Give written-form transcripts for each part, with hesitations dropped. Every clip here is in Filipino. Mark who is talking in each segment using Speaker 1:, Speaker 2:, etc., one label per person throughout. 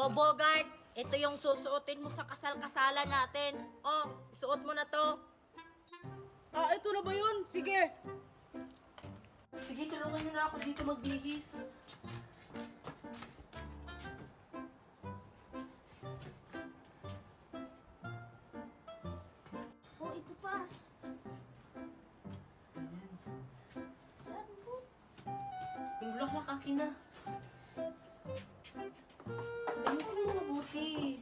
Speaker 1: O, Bogart, ito yung susuotin mo sa kasal-kasalan natin. O, isuot mo na to.
Speaker 2: Ito na ba yun? Sige.
Speaker 3: Sige, tulungan niyo na ako dito magbihis.
Speaker 4: Ito pa.
Speaker 3: Ayan. Yung bulaklak akin na. Ayusin mo mabuti.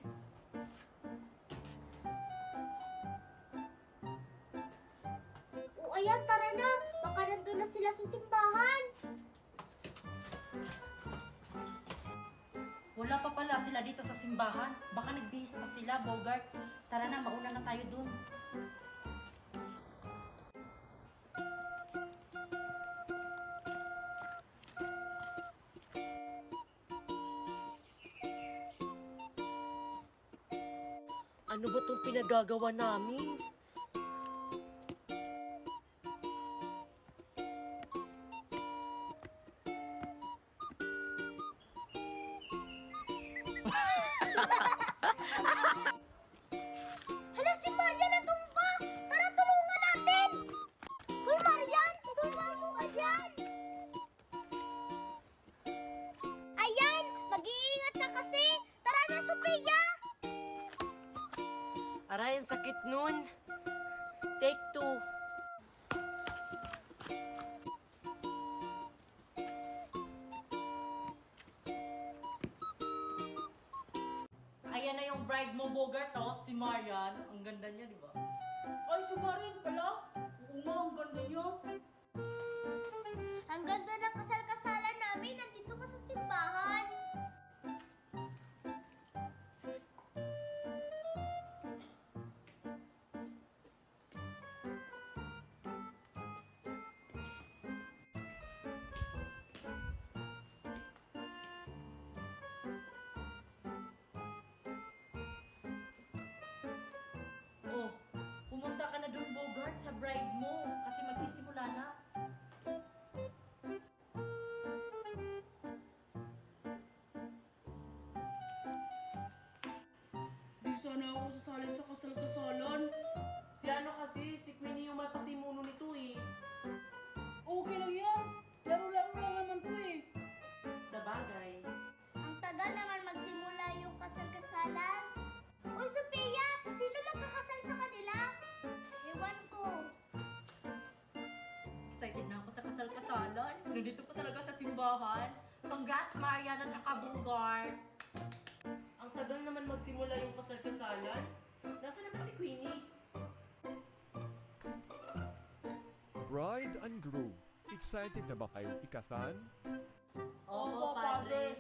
Speaker 4: Ayan, tara na. Baka nandun na sila sa simbahan.
Speaker 1: Wala pa pala sila dito sa simbahan. Baka nagbihis pa sila, Bogart. Tara na, mauna na tayo dun.
Speaker 3: Ano ba itong pinagagawa namin?
Speaker 4: Hala, si Marian natumba! Tara, tulungan natin! Hoy, Marian! Tulungan mo ka dyan! Ayan! Mag-iingat ka kasi! Tara na, Sophia!
Speaker 3: Aray, ang sakit nun. Take 2.
Speaker 1: Ayan na yung bride mo, Bogart, oh. Si Marian. Ang ganda niya, di ba?
Speaker 2: Ay, si Marian pala. Oo nga, ang ganda niya.
Speaker 4: Ang ganda ng kasal-kasalan namin. Nandito pa sa simbahan.
Speaker 1: Oh, pumunta ka na dun, Bogart, sa bride mo. Kasi magsisimula na.
Speaker 2: Di sana ako sasali sa kasal-kasalan.
Speaker 3: Si ano kasi, si Queenie yung mapasimuno nito eh.
Speaker 2: Okay lang yan. Laro-laro lang naman to eh.
Speaker 3: Sa bagay.
Speaker 4: Ang tagal naman magsimula yung kasal-kasalan. Uy, Sophia! Sino magkakasal sa kanila? Ewan ko.
Speaker 1: Excited na ako sa kasal-kasalan. Nandito pa talaga sa simbahan. Congrats, Marian at saka Bogart.
Speaker 3: Ang tagal naman magsimula yung kasal-kasalan. Nasaan na ba si Queenie?
Speaker 5: Bride and groom, excited na ba kayong ikasal?
Speaker 1: Opo, Padre.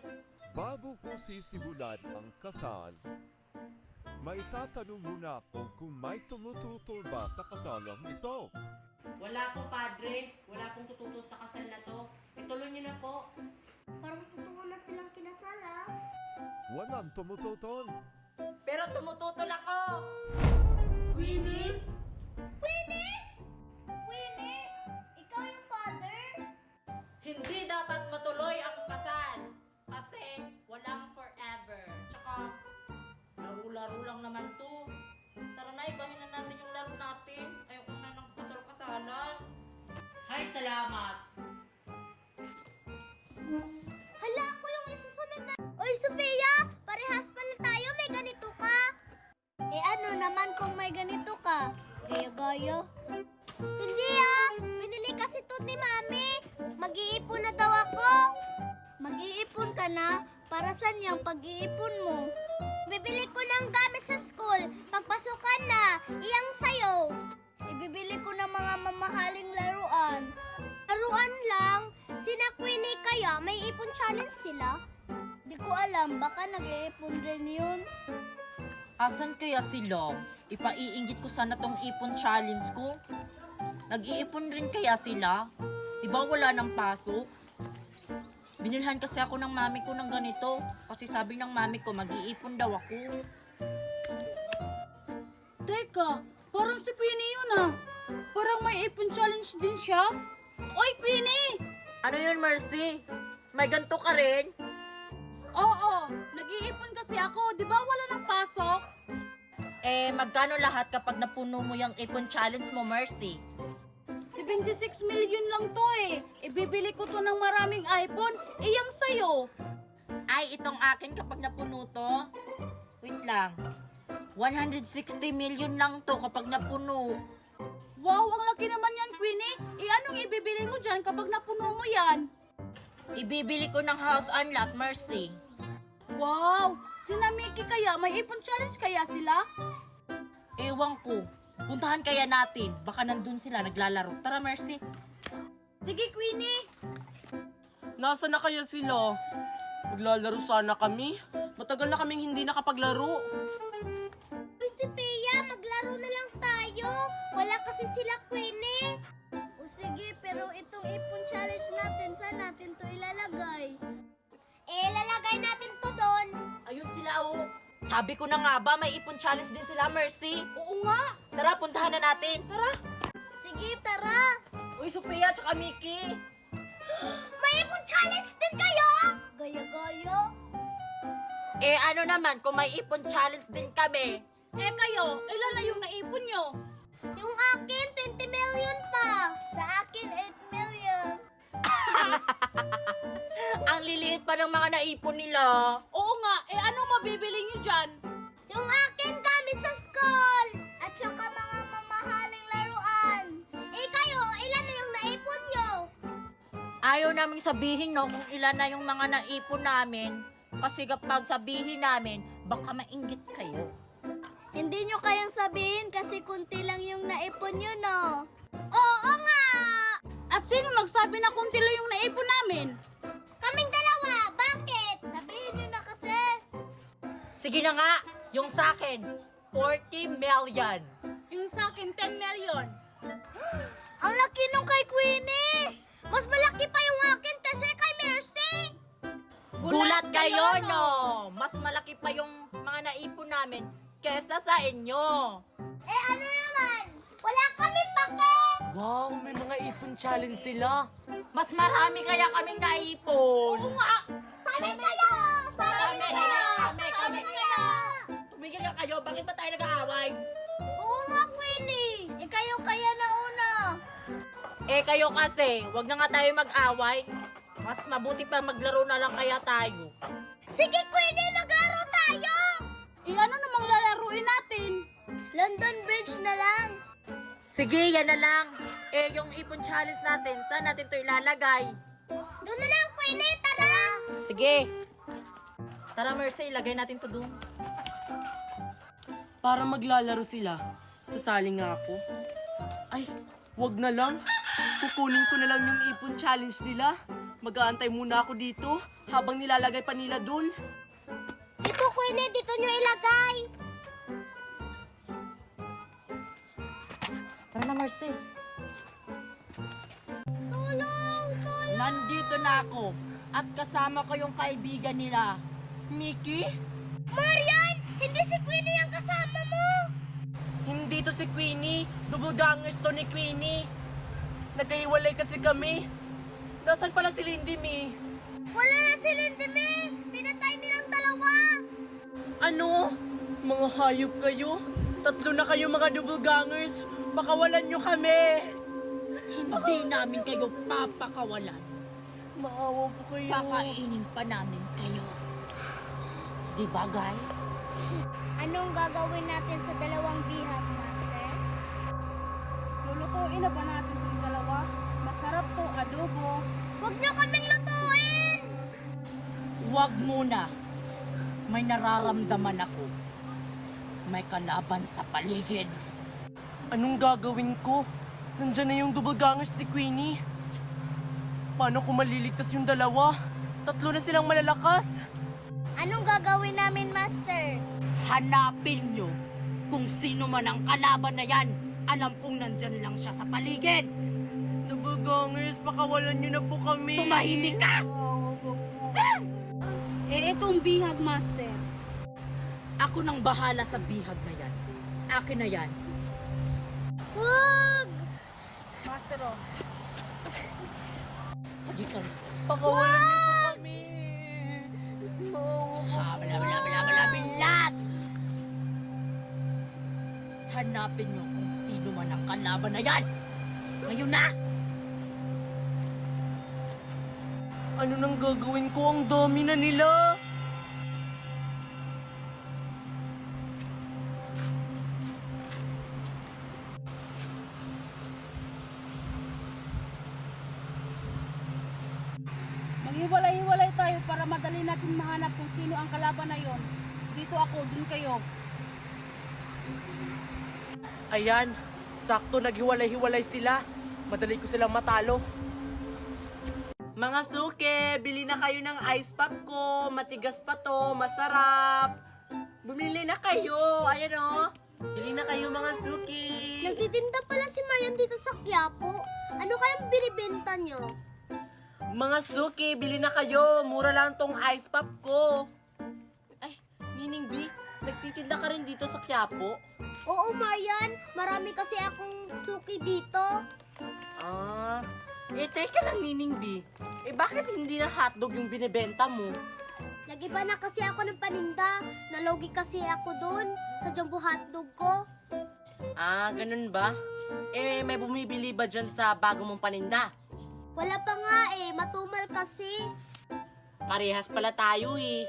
Speaker 5: Bago ko sisimulan ang kasal, maitatanong muna ako kung may tumututol ba sa kasalang ito.
Speaker 1: Wala po, Padre. Wala pong tututol sa kasal na to. Ituloy niyo na po.
Speaker 4: Parang totoo na silang kinasal, ha?
Speaker 5: Walang tumututol.
Speaker 1: Pero tumututol ako! Queenie?
Speaker 4: Queenie! Queenie! Ikaw yung father?
Speaker 1: Hindi dapat matuloy ang kasal. Kasi walang forever. Tsaka, laro-laro lang naman to. Tara na, ibahin na natin yung laro natin. Ayoko na ng kasal-kasalan. Hay, salamat!
Speaker 4: Hala, ako yung isusunod na... Uy, Sophia! Parehas pala tayo, may ganito ka. Ano naman kung may ganito ka? Gaya-gaya. Hindi binili kasi to ni Mami. Mag-iipon na daw ako. Mag-iipon ka na? Para saan yung pag-iipon mo? Bibili ko ng gamit sa school. Pagpasukan na, iyang sayo. Ibibili ko ng mga mamahaling laruan. Laruan lang? Sina Queenie kaya may ipon challenge sila? Di ko alam, baka nag-iipon rin yun.
Speaker 1: Asan kaya sila? Ipaiinggit ko sana tong ipon challenge ko. Nag-iipon rin kaya sila? Diba wala ng pasok? Binilhan kasi ako ng mami ko ng ganito. Kasi sabi ng mami ko, mag-iipon daw ako.
Speaker 2: Teka, parang si Queenie yun ah. Parang may ipon challenge din siya. Oy, Queenie!
Speaker 1: Ano yun, Mercy? May ganito ka rin?
Speaker 2: Oo, nag-iipon kasi kaya ako. Di ba wala ng pasok?
Speaker 1: Magkano lahat kapag napuno mo yung ipon challenge mo, Mercy?
Speaker 2: 76 million lang to eh. Ibibili ko to ng maraming iPhone. Iyang sa'yo.
Speaker 1: Ay, itong akin kapag napuno to. Wait lang. 160 million lang to kapag napuno.
Speaker 2: Wow, ang laki naman yan, Queenie. Anong ibibili mo dyan kapag napuno mo yan?
Speaker 1: Ibibili ko ng house unlock, Mercy.
Speaker 2: Wow, sina Mickey kaya? May ipon challenge kaya sila?
Speaker 1: Ewan ko. Puntahan kaya natin. Baka nandun sila naglalaro. Tara, Mercy.
Speaker 2: Sige, Queenie.
Speaker 3: Nasa na kaya sila? Maglalaro sana kami. Matagal na kaming hindi nakapaglaro.
Speaker 4: Uy, Sophia, maglaro na lang tayo. Wala kasi sila, Queenie. O sige, pero itong ipon challenge natin, saan natin to ilalagay? Lalagay natin to doon.
Speaker 1: Ayun sila, oh. Sabi ko na nga ba, may ipon challenge din sila, Mercy.
Speaker 2: Oo nga.
Speaker 1: Tara, puntahan na natin. Tara.
Speaker 4: Sige, tara.
Speaker 1: Uy, Sophia, tsaka Mickey.
Speaker 4: May ipon challenge din kayo? Gaya-gaya.
Speaker 1: Ano naman, kung may ipon challenge din kami.
Speaker 2: Kayo, ilan na yung naipon nyo?
Speaker 4: Yung akin, 20 million pa. Sa akin, 8 million.
Speaker 1: Ang liliit pa ng mga naipon nila.
Speaker 2: Oo nga, anong mabibili nyo dyan?
Speaker 4: Yung akin, gamit sa school. At saka mga mamahaling laruan. Kayo, ilan na yung naipon nyo?
Speaker 1: Ayaw naming sabihin, no, kung ilan na yung mga naipon namin. Kasi kapag sabihin namin, baka mainggit kayo.
Speaker 4: Hindi nyo kayang sabihin kasi kunti lang yung naipon nyo, no? Oo nga!
Speaker 2: At sino nagsabi na kunti lang yung naipon namin?
Speaker 4: Kaming dalawa, bakit? Sabihin nyo na kasi.
Speaker 1: Sige na nga, yung sa akin, 40 million.
Speaker 2: Yung sa akin, 10 million.
Speaker 4: Ang laki nung kay Queenie! Mas malaki pa yung akin kasi kay Mercy!
Speaker 1: Gulat kayo, no? Mas malaki pa yung mga naipon namin kesa sa inyo.
Speaker 4: Ano naman? Wala kami pake!
Speaker 3: Wow, may mga ipon challenge sila.
Speaker 1: Mas marami kaya kaming naipon.
Speaker 2: Oo nga.
Speaker 4: Sa amin kayo! Sa amin kayo!
Speaker 1: Kami.
Speaker 4: kayo!
Speaker 1: Tumigil ka kayo, bakit ba tayo nag-aaway?
Speaker 4: Oo nga, Queenie! Kayo kaya na una!
Speaker 1: Kayo kasi, wag na nga tayo mag-away. Mas mabuti pa maglaro na lang kaya tayo.
Speaker 4: Sige, Queenie! Maglaro tayo!
Speaker 2: Ano namang lalaruin natin?
Speaker 4: London Bridge na lang!
Speaker 1: Sige, yan na lang. Yung ipon challenge natin, saan natin to ilalagay?
Speaker 4: Doon na lang, Queenie! Tara!
Speaker 1: Sige. Tara, Mercy, ilagay natin to doon.
Speaker 3: Para maglalaro sila. Sasali nga ako. Ay, wag na lang. Kukunin ko na lang yung ipon challenge nila. Mag-aantay muna ako dito habang nilalagay pa nila dun.
Speaker 4: Dito, Queenie! Dito nyo ilagay!
Speaker 1: Tara na, Mercy.
Speaker 4: Tulong! Tulong!
Speaker 1: Nandito na ako. At kasama ko yung kaibigan nila. Mickey?
Speaker 4: Marian! Hindi si Queenie ang kasama mo!
Speaker 3: Hindi to si Queenie. Double gangers to ni Queenie. Nagkahiwalay kasi kami. Nasaan pala si Lindy, Mi?
Speaker 4: Wala na si Lindy May! Pinatay nilang dalawa!
Speaker 3: Ano? Mga hayop kayo? 3 na kayo mga double gangers. Pakawalan nyo kami.
Speaker 1: Hindi namin kayo papakawalan.
Speaker 3: Maawa po kayo.
Speaker 1: Kakainin pa namin kayo. Di ba, guys?
Speaker 4: Anong gagawin natin sa dalawang bihag, Master?
Speaker 2: Lulutuin na ba natin yung dalawa? Masarap to, adobo.
Speaker 4: Huwag niyo kaming lutuin!
Speaker 1: Huwag muna. May nararamdaman ako. May kalaban sa paligid.
Speaker 3: Anong gagawin ko? Nandyan na yung double gangers ni Queenie. Paano kung maliligtas yung dalawa? 3 na silang malalakas.
Speaker 4: Anong gagawin namin, Master?
Speaker 1: Hanapin nyo kung sino man ang kalaban na yan. Alam kong nandyan lang siya sa paligid.
Speaker 3: Double gangers, pakawalan nyo na po kami.
Speaker 1: Tumahimik ka!
Speaker 3: Maawa po.
Speaker 2: Itong bihag, Master.
Speaker 1: Ako nang bahala sa bihag na yan. Akin na yan.
Speaker 4: Huwag!
Speaker 2: Master, oh.
Speaker 1: Dito.
Speaker 3: Pakawalan niyo po kami. Maawa po.
Speaker 1: Bala, bala, bala, bala, bala, Hanapin niyo kung sino man ang kalaban na yan! Ngayon na!
Speaker 3: Ano nang gagawin ko? Ang dami na nila!
Speaker 2: Maghiwalay-hiwalay tayo para madali natin mahanap kung sino ang kalaban na yon. Dito ako, dun kayo.
Speaker 3: Ayan, sakto naghiwalay-hiwalay sila. Madali ko silang matalo. Mga suke, bili na kayo ng ice pop ko. Matigas pa to, masarap. Bumili na kayo, ayan o. Bili na kayo mga suki.
Speaker 4: Nagtitinda pala si Marian dito sa Quiapo. Ano kayang binibenta nyo?
Speaker 3: Mga suki, bili na kayo. Mura lang tong ice pop ko. Ay, Nining B, nagtitinda ka rin dito sa Quiapo?
Speaker 4: Oo, Marian. Marami kasi akong suki dito.
Speaker 3: Teka lang, Nining B. Bakit hindi na hotdog yung binibenta mo?
Speaker 4: Nag-iba na kasi ako ng paninda. Nalogi kasi ako doon sa jumbo hotdog ko.
Speaker 3: Ganun ba? May bumibili ba dyan sa bago mong paninda?
Speaker 4: Wala pa nga matumal kasi.
Speaker 3: Parehas pala tayo eh.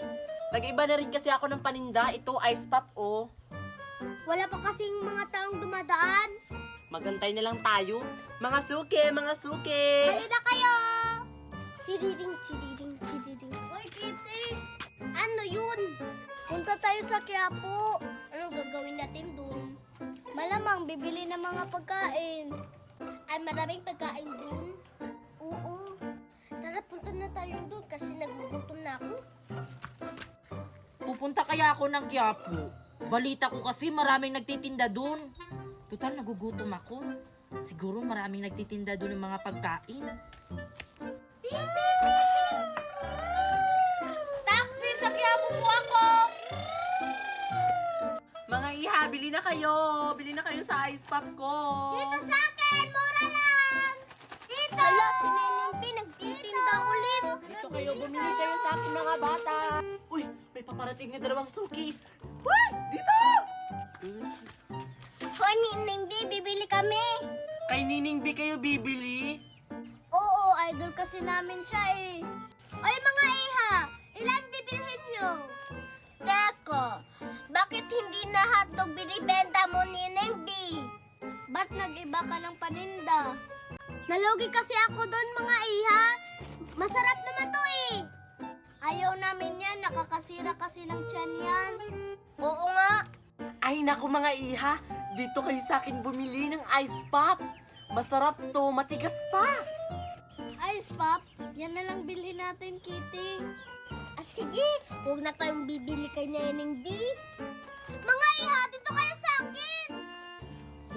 Speaker 3: Nag-iba na rin kasi ako ng paninda. Ito, ice pop, oh.
Speaker 4: Wala pa kasing mga taong dumadaan.
Speaker 3: Magantay na lang tayo. Mga suke, mga suke!
Speaker 4: Hali na kayo! Chididing, chididing, chididing. Uy, Kitty! Ano yun? Punta tayo sa Quiapo. Anong gagawin natin dun? Malamang bibili ng mga pagkain. Ay, maraming pagkain dun? Oo. Tara, punta na tayo dun kasi nagugutom na ako.
Speaker 1: Pupunta kaya ako ng Quiapo. Balita ko kasi maraming nagtitinda dun. Total, nagugutom ako. Siguro maraming nagtitinda dun ng mga pagkain.
Speaker 4: Taxi, sa Quiapo po ako!
Speaker 3: Mga iha, bili na kayo! Bili na kayo sa ice pop ko!
Speaker 4: Dito sa akin! Mura lang! Dito! Hala, si Neneng P nagtitinda ulit.
Speaker 3: Dito kayo, bumili kayo sa akin mga bata! Uy, may paparating na dalawang suki! Uy, dito!
Speaker 4: Hoy, Neneng B, bibili kami.
Speaker 3: Kay Nining B kayo bibili?
Speaker 4: Oo, idol kasi namin siya eh. Oy mga iha, ilan bibilhin nyo? Teko, bakit hindi na hotdog binibenta mo ni Neneng B? Ba't nag-iba ka ng paninda? Nalugi kasi ako doon mga iha. Masarap naman to eh. Ayaw namin yan, nakakasira kasi ng tiyan yan. Oo nga.
Speaker 3: Ay naku mga iha, dito kayo sa akin bumili ng ice pop. Masarap to, matigas pa.
Speaker 4: Ice Pop, yan na lang bilhin natin, Kitty. Sige, huwag na tayong bibili kay Neneng B. Mga iha, dito kayo sa akin!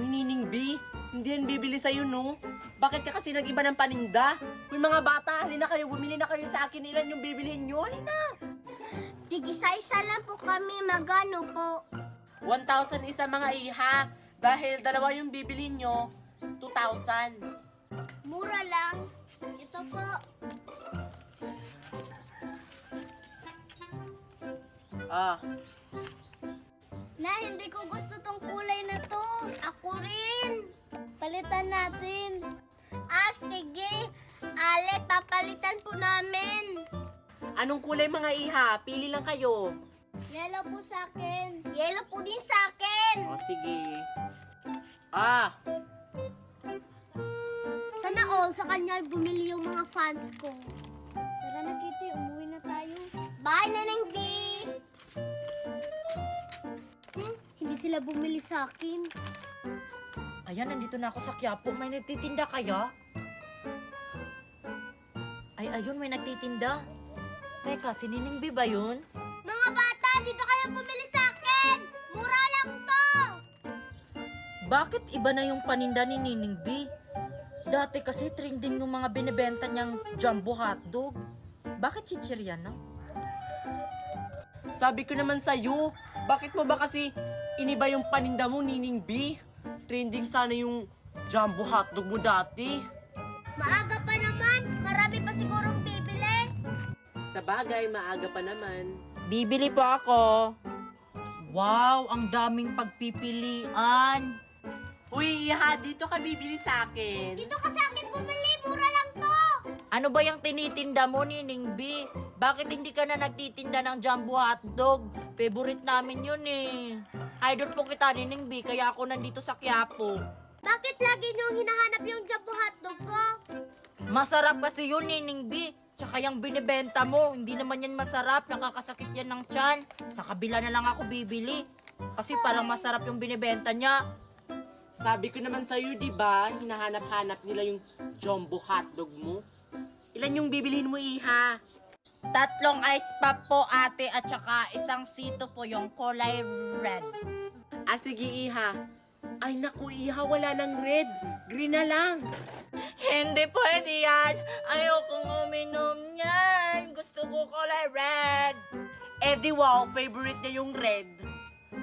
Speaker 3: Uy, Nining B, hindi yan bibili sa'yo, no? Bakit ka kasi nag-iba ng paninda? Uy, mga bata, halina kayo, bumili na kayo sa akin. Ilan yung bibilihin nyo? Halina!
Speaker 4: Tig-isa-isa lang po kami, magano po.
Speaker 3: 1,000 isa mga iha. Dahil dalawa yung bibilihin nyo, 2,000.
Speaker 4: Mura lang. Ito po. Na, hindi ko gusto tong kulay na to. Ako rin. Palitan natin. Sige. Ale, papalitan po namin.
Speaker 3: Anong kulay mga iha? Pili lang kayo.
Speaker 4: Yellow po sa akin. Yellow po din sa akin.
Speaker 3: O, sige.
Speaker 4: Sana all sa kanya bumili yung mga fans ko. Tara na, Kitty. Umuwi na tayo. Bye, Neneng B! Hindi sila bumili sa akin.
Speaker 1: Ayan, nandito na ako sa Quiapo. May nagtitinda kaya? Ay, ayun, may nagtitinda. Teka, si Nining B ba yun?
Speaker 4: Mga bata, dito kayo bumili sa akin! Mura lang to!
Speaker 1: Bakit iba na yung paninda ni Nining B? Dati kasi trending yung mga binibenta niyang jumbo hotdog. Bakit chichirya na?
Speaker 3: Sabi ko naman sa'yo, bakit mo ba kasi iniba yung paninda mo, Nining B? Trending sana yung jumbo hotdog mo dati.
Speaker 4: Maaga pa naman. Marami pa sigurong bibili.
Speaker 3: Sa bagay, maaga pa naman.
Speaker 1: Bibili po ako. Wow, ang daming pagpipilian.
Speaker 3: Uy, Iha, dito ka bibili sa akin.
Speaker 4: Dito ka sa akin bumili, mura lang to.
Speaker 1: Ano ba yung tinitinda mo, Nining B? Bakit hindi ka na nagtitinda ng jumbo hotdog? Favorite namin yun eh. Idol po kita, Nining B, kaya ako nandito sa Quiapo.
Speaker 4: Bakit lagi niyong hinahanap yung jumbo hotdog ko?
Speaker 1: Masarap kasi yun, Nining B. Tsaka yung binibenta mo, hindi naman yan masarap. Nakakasakit yan ng tiyan. Sa kabila na lang ako bibili. Kasi parang masarap yung binibenta niya.
Speaker 3: Sabi ko naman sa'yo, di ba? Hinahanap-hanap nila yung jumbo hotdog mo. Ilan yung bibilihin mo, Iha?
Speaker 1: 3 ice pop po, ate, at saka isang sito po yung kulay red.
Speaker 3: Ah, sige, Iha. Ay, naku, Iha, wala ng red. Green na lang.
Speaker 1: Hindi pwede yan. Ayokong uminom yan. Gusto ko kulay red.
Speaker 3: Eh di wow, favorite niya yung red.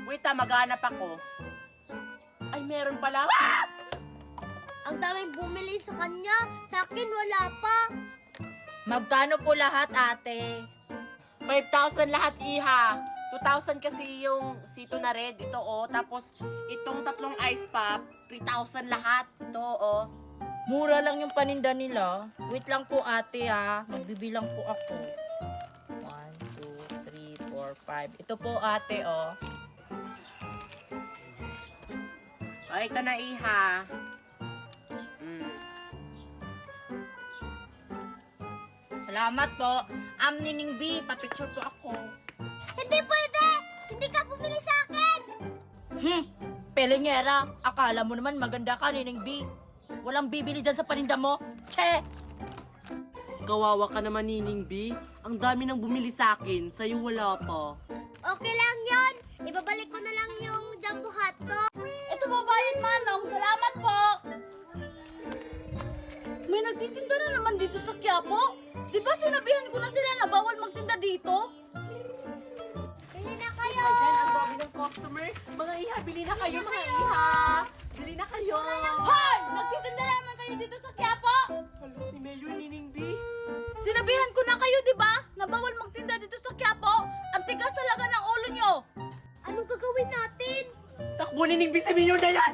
Speaker 3: Wait maghanap ako. Ay, meron pala. Ah!
Speaker 4: Ang daming bumili sa kanya. Sa akin wala pa.
Speaker 1: Magkano po lahat, ate?
Speaker 3: 5,000 lahat, Iha. 2,000 kasi yung sito na red. Ito, oh. Tapos, itong 3 ice pop, 3,000 lahat. Ito, oh.
Speaker 1: Mura lang yung paninda nila. Wait lang po, ate, ha. Magbibilang po ako. 1, 2, 3, 4, 5. Ito po, ate, oh.
Speaker 3: Oh, ito na, Iha.
Speaker 1: Salamat po. Nining B, papicture po ako.
Speaker 4: Hindi pwede. Hindi ka bumili sa akin.
Speaker 1: Pelengera, akala mo naman maganda ka, Nining B. Walang bibili dyan sa paninda mo. Che!
Speaker 3: Kawawa ka naman, Nining B. Ang dami nang bumili sa akin. Sa'yo wala pa.
Speaker 4: Okay lang yon. Ibabalik ko na lang yung jumbo hotdog.
Speaker 2: Ito babayad, Manong. Salamat po. May nagtitinda na naman dito sa Quiapo. Di ba sinabihan ko na sila na bawal magtinda dito?
Speaker 4: Bili na kayo.
Speaker 3: Ayan, ang dami ng customer. Mga Iha, bili na kayo, mga Iha. Bili na kayo.
Speaker 2: Hoy! Nagtitinda na naman kayo dito sa Quiapo.
Speaker 3: Hello, si Mayor Nining B.
Speaker 2: Sinabihan ko na kayo, di ba? Na bawal magtinda dito sa Quiapo. Ang tigas talaga ng ulo nyo.
Speaker 4: Anong gagawin natin?
Speaker 3: Takbo, Nining B, sa Mayor na yan.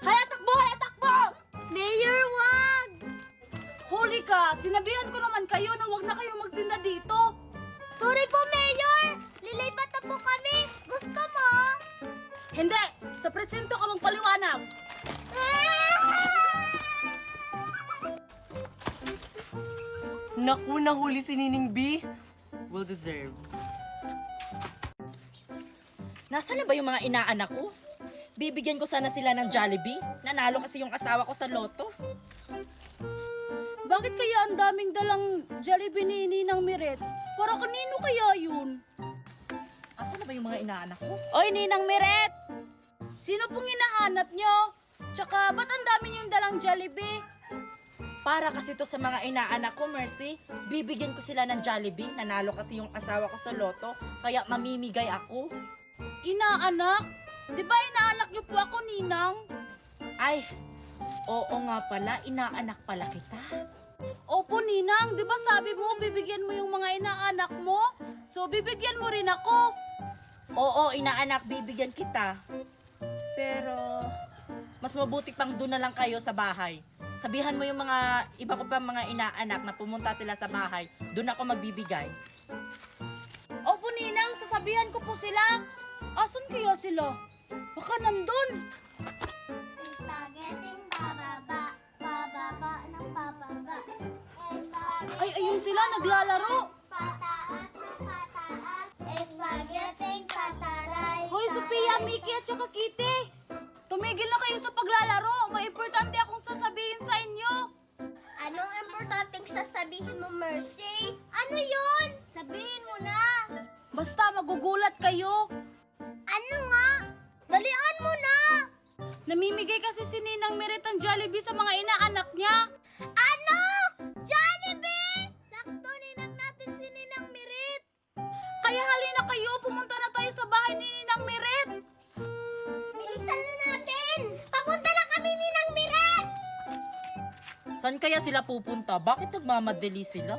Speaker 2: Hala, takbo! Hala, takbo!
Speaker 4: Mayor, wag!
Speaker 2: Huli ka! Sinabihan ko naman kayo na wag na kayo magtinda dito.
Speaker 4: Sorry po, Mayor! Lilipat na po kami! Gusto mo?
Speaker 2: Hindi! Sa presinto ka magpaliwanag.
Speaker 3: Naku, nahuli si Nining B. Well deserved.
Speaker 1: Nasaan na ba yung mga inaanak ko? Bibigyan ko sana sila ng Jollibee. Nanalo kasi yung asawa ko sa loto.
Speaker 2: Bakit kaya ang daming dalang Jollibee ni Ninang Miret? Para kanino kaya yun?
Speaker 1: Asan na ba yung mga inaanak ko?
Speaker 2: Oy, Ninang Miret! Sino pong hinahanap nyo? Tsaka, ba't ang dami niyong dalang Jollibee?
Speaker 1: Para kasi to sa mga inaanak ko, Mercy. Bibigyan ko sila ng Jollibee. Nanalo kasi yung asawa ko sa loto. Kaya mamimigay ako.
Speaker 2: Inaanak? Di ba inaanak niyo po ako, Ninang?
Speaker 1: Ay, oo nga pala. Inaanak pala kita.
Speaker 2: Opo, Ninang. Di ba sabi mo, bibigyan mo yung mga inaanak mo? So, bibigyan mo rin ako.
Speaker 1: Oo, inaanak. Bibigyan kita. Pero, mas mabuti pang doon na lang kayo sa bahay. Sabihan mo yung mga iba ko pa mga inaanak na pumunta sila sa bahay. Doon ako magbibigay.
Speaker 2: Opo, Ninang. Sasabihan ko po sila. Asan kaya sila? Baka nandun.
Speaker 4: Spaghetti bababa, bababa ng bababa.
Speaker 2: Ay, ayun sila, naglalaro.
Speaker 4: Pataas ng pataas. Spaghetti pataray.
Speaker 2: Hoy, Sophia, Mickey at saka Kitty. Tumigil na kayo sa paglalaro. May importante akong sasabihin sa inyo.
Speaker 4: Anong importanteng sasabihin mo, Mercy? Ano yun? Sabihin mo na.
Speaker 2: Basta magugulat kayo.
Speaker 4: Ano nga? Dalian mo na.
Speaker 2: Namimigay kasi si Ninang Miret ang Jollibee sa mga inaanak niya.
Speaker 4: Ano? Jollibee! Sakto ninang natin si Ninang Mirit.
Speaker 2: Kaya halina kayo, pumunta na tayo sa bahay ni Ninang Miret.
Speaker 4: Bilisan na natin. Papunta na kami Ninang Mirit.
Speaker 1: Saan kaya sila pupunta? Bakit nagmamadali sila?